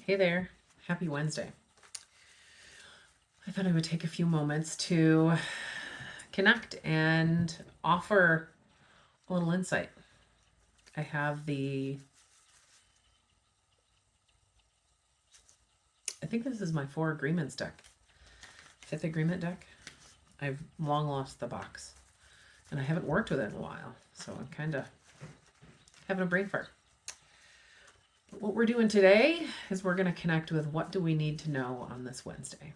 Hey there, happy Wednesday. I thought I would take a few moments to connect and offer a little insight. I have I think this is my 4 agreements deck, 5th agreement deck. I've long lost the box and I haven't worked with it in a while, so I'm kind of having a brain fart. But what we're doing today is we're going to connect with what do we need to know on this Wednesday.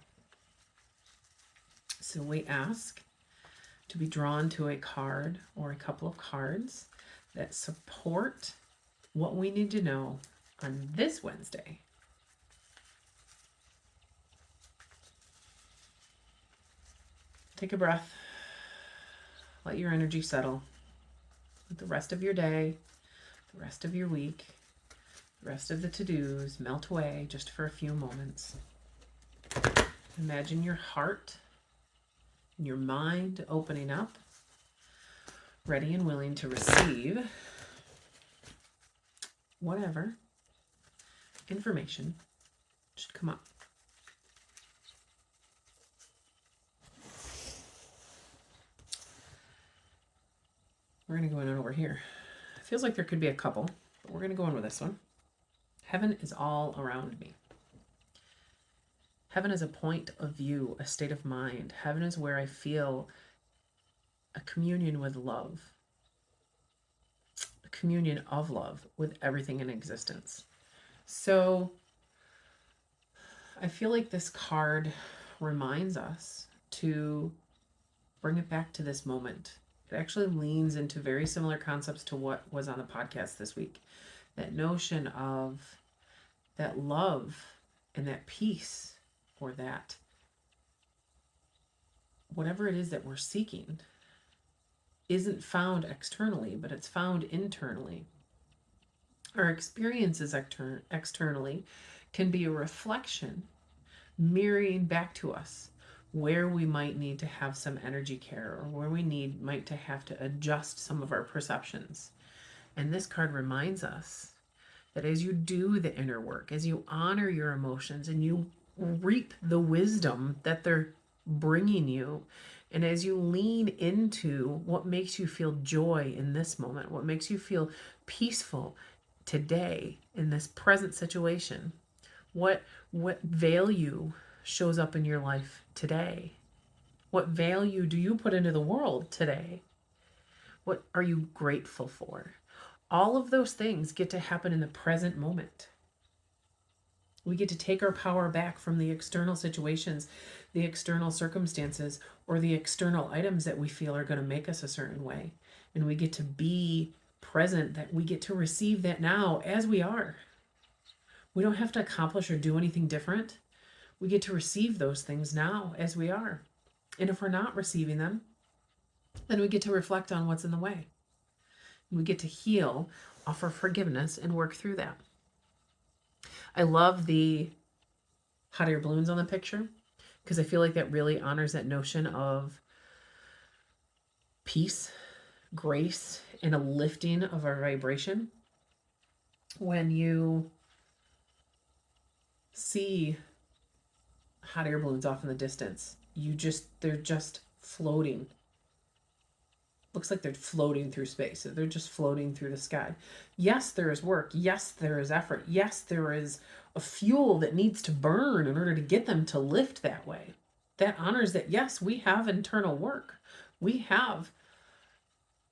So we ask to be drawn to a card or a couple of cards that support what we need to know on this Wednesday. Take a breath. Let your energy settle. Let the rest of your day, the rest of your week, the rest of the to-dos melt away just for a few moments. Imagine your heart and your mind opening up, ready and willing to receive whatever information should come up. We're going to go in over here. It feels like there could be a couple, but we're going to go in with this one. Heaven is all around me. Heaven is a point of view, a state of mind. Heaven is where I feel a communion with love, a communion of love with everything in existence. So I feel like this card reminds us to bring it back to this moment. It actually leans into very similar concepts to what was on the podcast this week. That notion of that love and that peace, or that whatever it is that we're seeking isn't found externally, but it's found internally. Our experiences externally can be a reflection mirroring back to us where we might need to have some energy care, or where we might to have to adjust some of our perceptions. And this card reminds us that as you do the inner work, as you honor your emotions and you reap the wisdom that they're bringing you, and as you lean into what makes you feel joy in this moment, what makes you feel peaceful today in this present situation, what value shows up in your life today? What value do you put into the world today? What are you grateful for? All of those things get to happen in the present moment. We get to take our power back from the external situations, the external circumstances, or the external items that we feel are going to make us a certain way. And we get to be present, that we get to receive that now as we are. We don't have to accomplish or do anything different. We get to receive those things now as we are. And if we're not receiving them, then we get to reflect on what's in the way. We get to heal, offer forgiveness, and work through that. I love the hot air balloons on the picture because I feel like that really honors that notion of peace, grace, and a lifting of our vibration. When you see hot air balloons off in the distance, they're just floating. Looks like they're floating through space. They're just floating through the sky. Yes, there is work. Yes, there is effort. Yes, there is a fuel that needs to burn in order to get them to lift that way. That honors that, yes, we have internal work. We have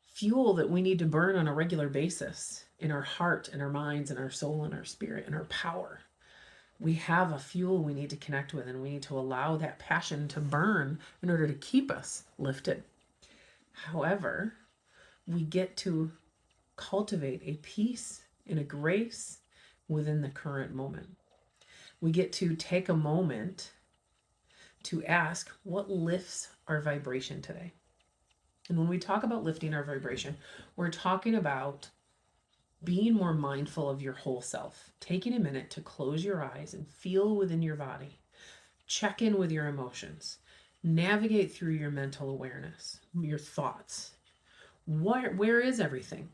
fuel that we need to burn on a regular basis in our heart, in our minds, in our soul, in our spirit, in our power. We have a fuel we need to connect with, and we need to allow that passion to burn in order to keep us lifted. However, we get to cultivate a peace and a grace within the current moment. We get to take a moment to ask, what lifts our vibration today? And when we talk about lifting our vibration, we're talking about being more mindful of your whole self, taking a minute to close your eyes and feel within your body, check in with your emotions, navigate through your mental awareness, your thoughts. Where is everything?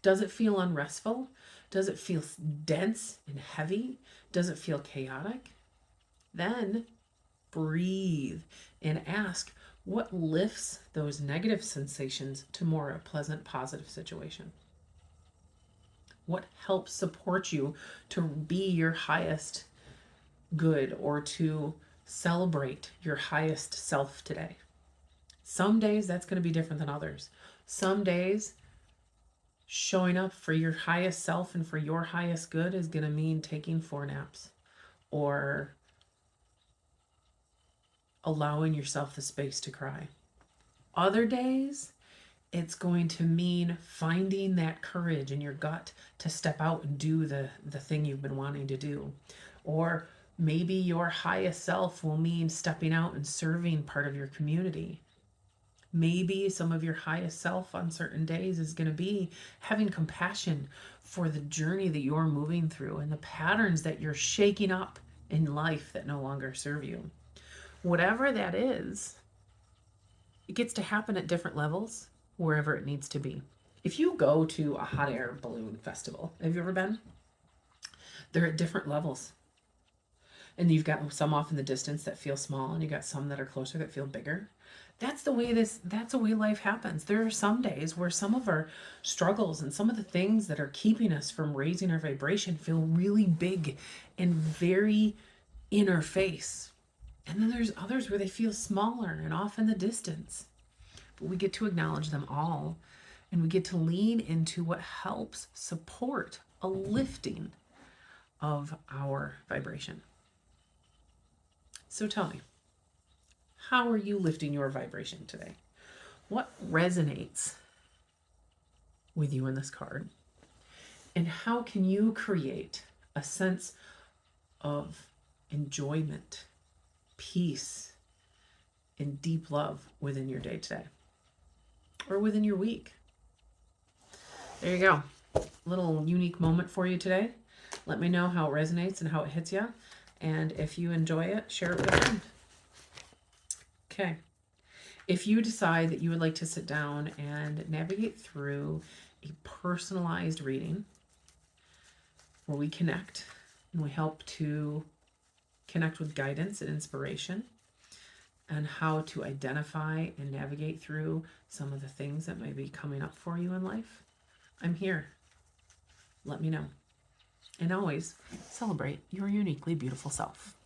Does it feel unrestful? Does it feel dense and heavy? Does it feel chaotic? Then breathe and ask, what lifts those negative sensations to more a pleasant, positive situation? What helps support you to be your highest good or to celebrate your highest self today? Some days that's going to be different than others. Some days showing up for your highest self and for your highest good is going to mean taking 4 naps or allowing yourself the space to cry. Other days, it's going to mean finding that courage in your gut to step out and do the thing you've been wanting to do. Or maybe your highest self will mean stepping out and serving part of your community. Maybe some of your highest self on certain days is going to be having compassion for the journey that you're moving through and the patterns that you're shaking up in life that no longer serve you. Whatever that is, it gets to happen at different levels wherever it needs to be. If you go to a hot air balloon festival, have you ever been? They're at different levels. And you've got some off in the distance that feel small, and you got some that are closer that feel bigger. That's the way life happens. There are some days where some of our struggles and some of the things that are keeping us from raising our vibration feel really big and very in our face. And then there's others where they feel smaller and off in the distance. But we get to acknowledge them all, and we get to lean into what helps support a lifting of our vibration. So tell me, how are you lifting your vibration today? What resonates with you in this card? And how can you create a sense of enjoyment, peace, and deep love within your day today or within your week? There you go. Little unique moment for you today. Let me know how it resonates and how it hits you. And if you enjoy it, share it with a friend. Okay. If you decide that you would like to sit down and navigate through a personalized reading where we connect and we help to connect with guidance and inspiration and how to identify and navigate through some of the things that might be coming up for you in life, I'm here. Let me know. And always celebrate your uniquely beautiful self.